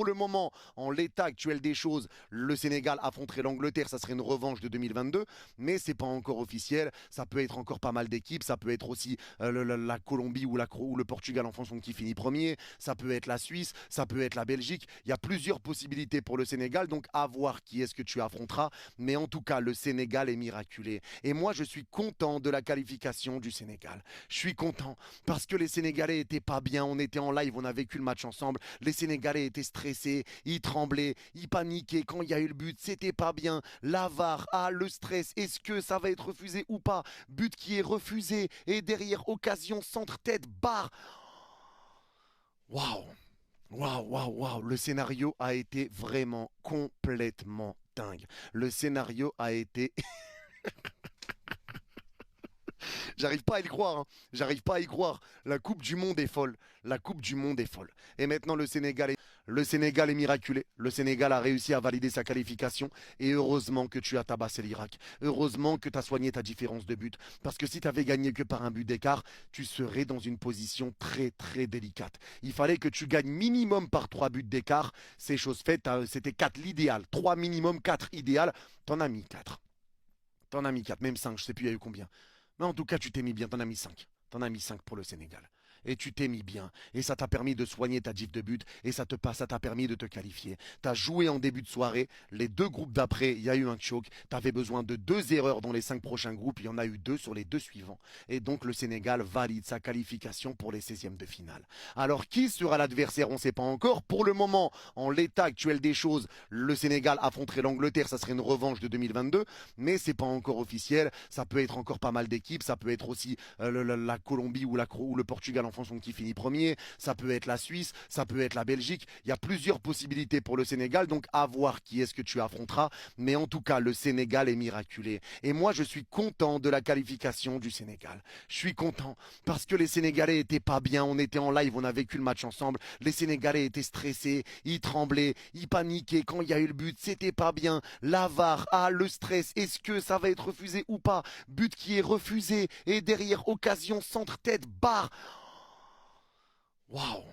Pour le moment, en l'état actuel des choses, le Sénégal affronterait l'Angleterre, ça serait une revanche de 2022, mais c'est pas encore officiel. Ça peut être encore pas mal d'équipes, ça peut être aussi la Colombie ou le Portugal en fonction de qui finit premier, ça peut être la Suisse, ça peut être la Belgique. Il y a plusieurs possibilités pour le Sénégal, donc à voir qui est-ce que tu affronteras. Mais en tout cas, le Sénégal est miraculé. Et moi, je suis content de la qualification du Sénégal. Je suis content parce que les Sénégalais étaient pas bien. On était en live, on a vécu le match ensemble. Les Sénégalais étaient stressés, ils tremblaient, ils paniquaient. Quand il y a eu le but, c'était pas bien. La VAR, le stress. Est-ce que ça va être refusé ou pas? But qui est refusé. Et derrière, occasion, centre-tête, barre. Waouh! Waouh, waouh, waouh, le scénario a été vraiment complètement dingue. Le scénario a été J'arrive pas à y croire, hein. J'arrive pas à y croire. La Coupe du Monde est folle. La Coupe du Monde est folle. Et maintenant, le Sénégal est miraculé. Le Sénégal a réussi à valider sa qualification. Et heureusement que tu as tabassé l'Irak. Heureusement que tu as soigné ta différence de but. Parce que si tu avais gagné que par un but d'écart, tu serais dans une position très, très délicate. Il fallait que tu gagnes minimum par 3 buts d'écart. C'est chose faite. C'était 4 l'idéal. 3 minimum, 4 idéal. T'en as mis 4. T'en as mis 4, même 5, je sais plus il y a eu combien. Mais en tout cas, tu t'es mis bien, t'en as mis 5. T'en as mis 5 pour le Sénégal. Et tu t'es mis bien. Et ça t'a permis de soigner ta diff de but. Et ça t'a permis de te qualifier. T'as joué en début de soirée. Les 2 groupes d'après, il y a eu un choke. T'avais besoin de 2 erreurs dans les 5 prochains groupes. Il y en a eu 2 sur les 2 suivants. Et donc le Sénégal valide sa qualification pour les 16e de finale. Alors qui sera l'adversaire? On ne sait pas encore. Pour le moment, en l'état actuel des choses, le Sénégal affronterait l'Angleterre. Ça serait une revanche de 2022. Mais c'est pas encore officiel. Ça peut être encore pas mal d'équipes. Ça peut être aussi la Colombie ou le Portugal en fonction de qui finit premier. Ça peut être la Suisse, ça peut être la Belgique. Il y a plusieurs possibilités pour le Sénégal, donc à voir qui est-ce que tu affronteras. Mais en tout cas, le Sénégal est miraculé. Et moi, je suis content de la qualification du Sénégal. Je suis content parce que les Sénégalais étaient pas bien. On était en live, on a vécu le match ensemble. Les Sénégalais étaient stressés, ils tremblaient, ils paniquaient. Quand il y a eu le but, c'était pas bien. La VAR, le stress. Est-ce que ça va être refusé ou pas? But qui est refusé. Et derrière, occasion, centre-tête, barre. Waouh!